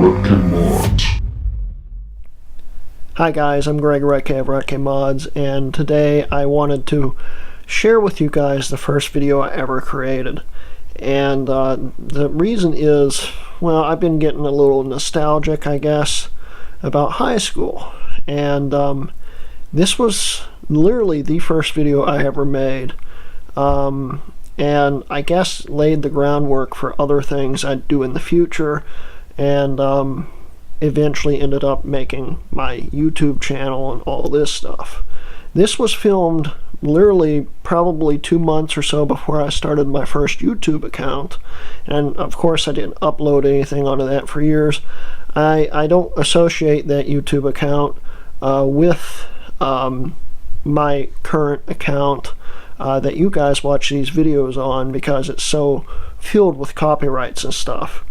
Hrutkay Mods. Hi guys, I'm Greg Hrutkay of Hrutkay Mods, and today I wanted to share with you guys the first video I ever created. And the reason is, well, I've been getting a little nostalgic, I guess, about high school. And this was literally the first video I ever made. And I guess laid the groundwork for other things I'd do in the future, and eventually ended up making my YouTube channel and all this stuff. This was filmed literally probably 2 months or so before I started my first YouTube account, and of course I didn't upload anything onto that for years. I don't associate that YouTube account with my current account that you guys watch these videos on, because it's so filled with copyrights and stuff.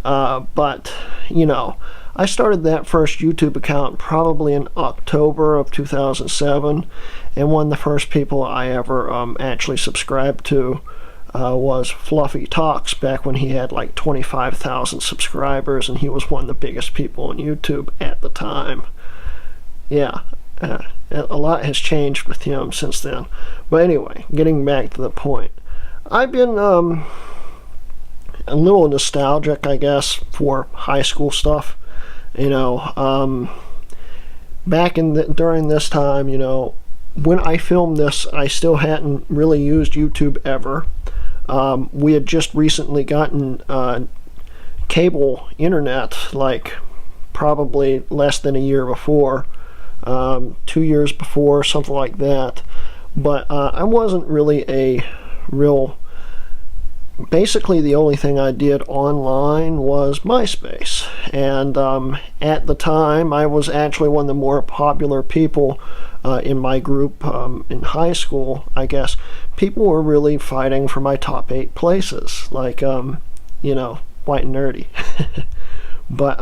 But you know, I started that first YouTube account probably in October of 2007, and one of the first people I ever actually subscribed to was Fluffy Talks, back when he had like 25,000 subscribers, and he was one of the biggest people on YouTube at the time. Yeah. A lot has changed with him since then. But anyway, getting back to the point. I've been a little nostalgic, I guess, for high school stuff. You know, back during this time, you know, when I filmed this, I still hadn't really used YouTube ever. We had just recently gotten cable internet, like probably less than a year before. 2 years before, something like that. But I wasn't really a real... Basically, the only thing I did online was MySpace. And at the time, I was actually one of the more popular people in my group in high school, I guess. People were really fighting for my top 8 places. Like, you know, white and nerdy. But,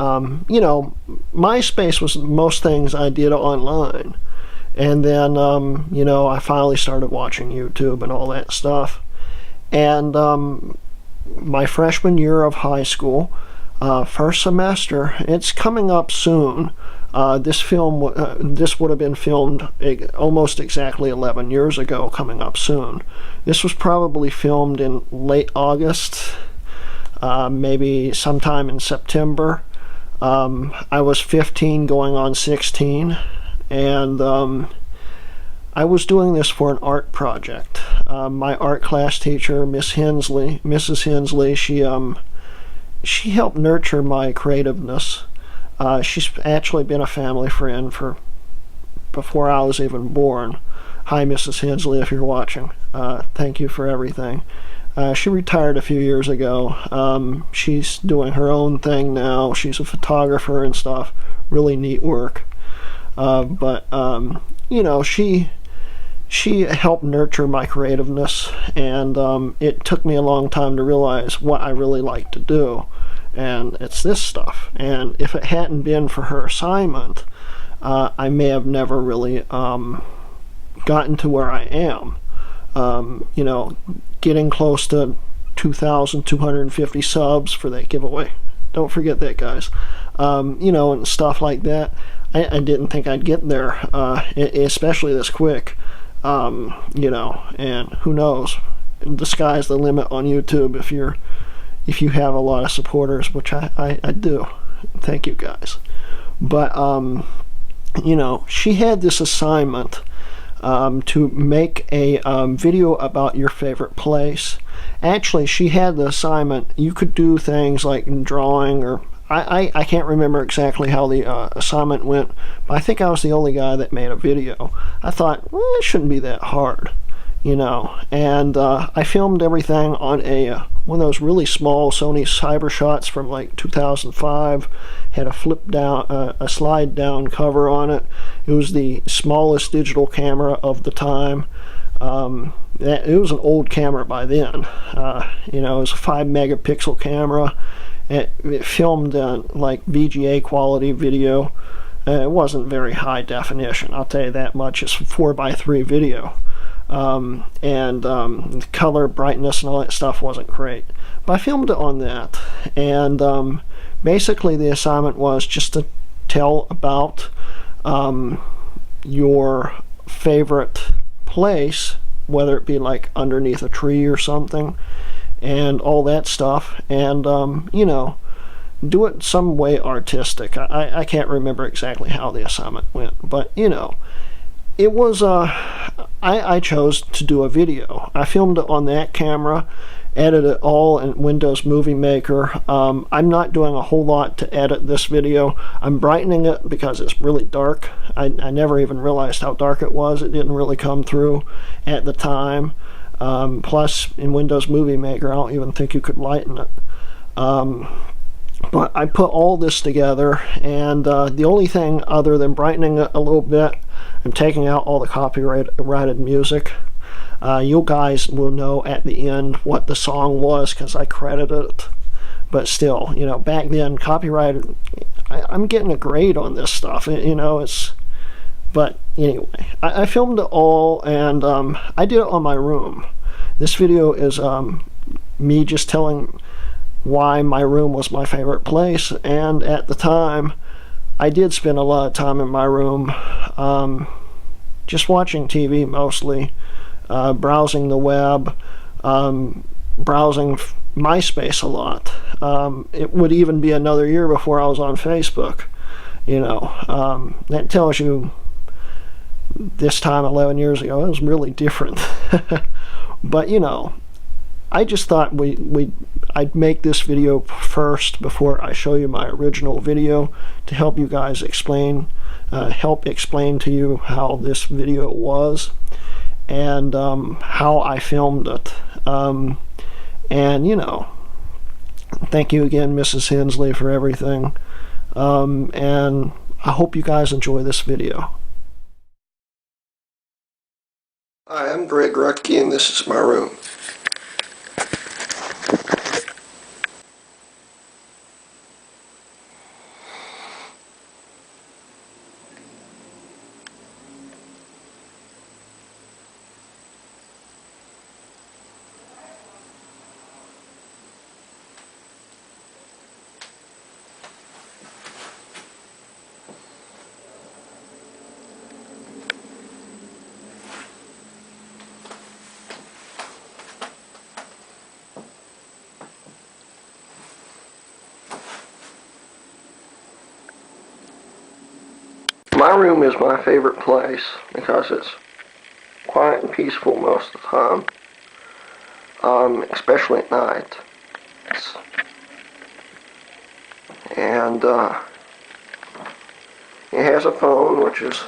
you know, MySpace was most things I did online. And then, you know, I finally started watching YouTube and all that stuff. And my freshman year of high school, first semester, it's coming up soon. This would have been filmed almost exactly 11 years ago, coming up soon. This was probably filmed in late August. Maybe sometime in September. I was 15 going on 16, and I was doing this for an art project. My art class teacher, Mrs. Hensley, she helped nurture my creativeness. She's actually been a family friend before I was even born. Hi, Mrs. Hensley, if you're watching. Thank you for everything. She retired a few years ago. She's doing her own thing now. She's a photographer and stuff. Really neat work. But you know, she helped nurture my creativeness, and it took me a long time to realize what I really like to do, and it's this stuff. And if it hadn't been for her assignment, I may have never really gotten to where I am. You know, getting close to 2,250 subs for that giveaway. Don't forget that, guys. You know, and stuff like that. I didn't think I'd get there, especially this quick. You know, and who knows? The sky's the limit on YouTube if you have a lot of supporters, which I do. Thank you, guys. But you know, she had this assignment to make a video about your favorite place. Actually, she had the assignment, you could do things like drawing, or I can't remember exactly how the assignment went, but I think I was the only guy that made a video. I thought, well, it shouldn't be that hard, you know. And I filmed everything on one of those really small Sony Cybershots from like 2005. Had a a slide down cover on it. It was the smallest digital camera of the time. It was an old camera by then. You know, it was a 5 megapixel camera. It filmed like VGA quality video. It wasn't very high definition, I'll tell you that much. It's 4:3 video. And color brightness and all that stuff wasn't great. But I filmed it on that, and Basically, the assignment was just to tell about your favorite place, whether it be like underneath a tree or something, and all that stuff, and you know, do it some way artistic. I can't remember exactly how the assignment went, but you know, it was I chose to do a video. I filmed it on that camera, edited it all in Windows Movie Maker. I'm not doing a whole lot to edit this video. I'm brightening it because it's really dark. I never even realized how dark it was. It didn't really come through at the time. Plus, in Windows Movie Maker, I don't even think you could lighten it. But I put all this together, and the only thing other than brightening it a little bit, I'm taking out all the copyrighted music. You guys will know at the end what the song was because I credited it. But still, you know, back then, copyrighted, I'm getting a grade on this stuff. You know, it's... But anyway, I filmed it all, and I did it on my room. This video is me just telling why my room was my favorite place, and at the time, I did spend a lot of time in my room, just watching TV mostly, browsing the web, browsing MySpace a lot. It would even be another year before I was on Facebook. You know, that tells you this time 11 years ago it was really different. But you know, I just thought I'd make this video first before I show you my original video to help you guys help explain to you how this video was and how I filmed it. And you know, thank you again, Mrs. Hensley, for everything. And I hope you guys enjoy this video. Hi, I'm Greg Hrutkay, and this is my room. My room is my favorite place because it's quiet and peaceful most of the time, especially at night. And it has a phone, which is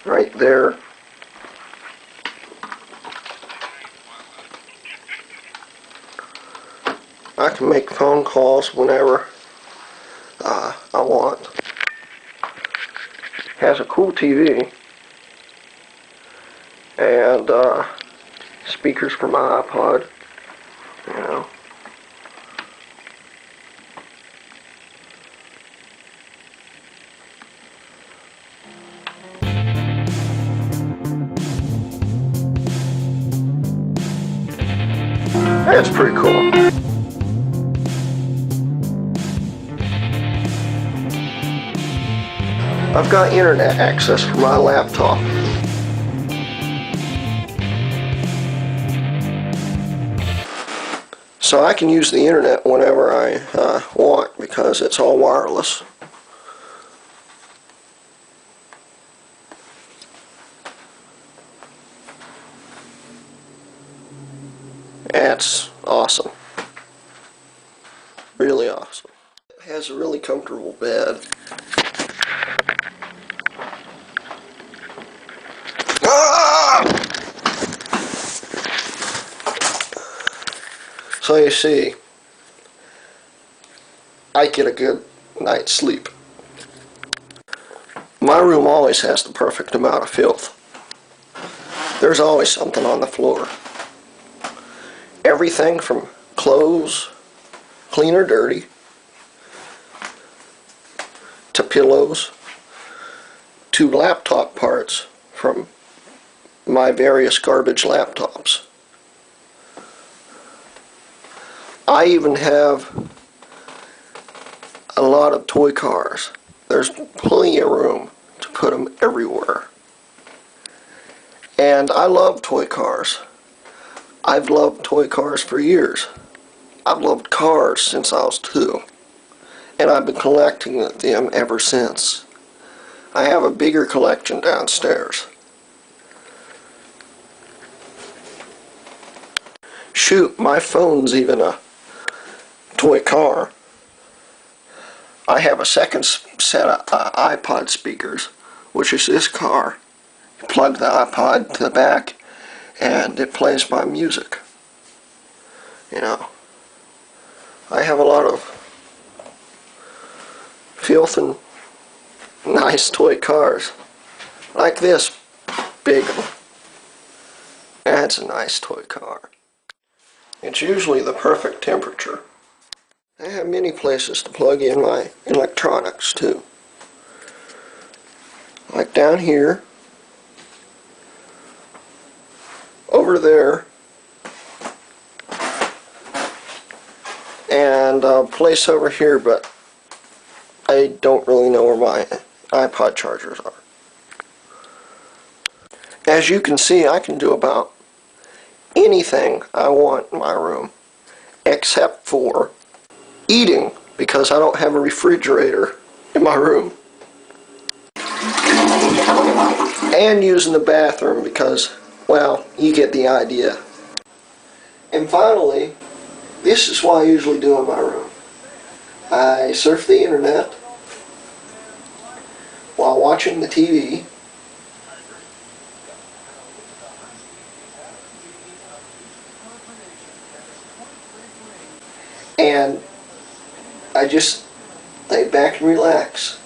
right there. I can make phone calls whenever I want. Has a cool TV and speakers for my iPod, you know. That's pretty cool. I've got internet access for my laptop. So I can use the internet whenever I want because it's all wireless. That's awesome. Really awesome. It has a really comfortable bed. So you see, I get a good night's sleep. My room always has the perfect amount of filth. There's always something on the floor. Everything from clothes, clean or dirty, to pillows, to laptop parts from my various garbage laptops. I even have a lot of toy cars. There's plenty of room to put them everywhere. And I love toy cars. I've loved toy cars for years. I've loved cars since I was 2. And I've been collecting them ever since. I have a bigger collection downstairs. Shoot, my phone's even a toy car. I have a second set of iPod speakers, which is this car. You plug the iPod to the back and it plays my music. You know, I have a lot of filthy nice toy cars. Like this big one. That's a nice toy car. It's usually the perfect temperature. I have many places to plug in my electronics too. Like down here, over there, and a place over here, but I don't really know where my iPod chargers are. As you can see, I can do about anything I want in my room, except for eating, because I don't have a refrigerator in my room. And using the bathroom because, well, you get the idea. And finally, this is what I usually do in my room. I surf the internet while watching the TV. And I just lay back and relax.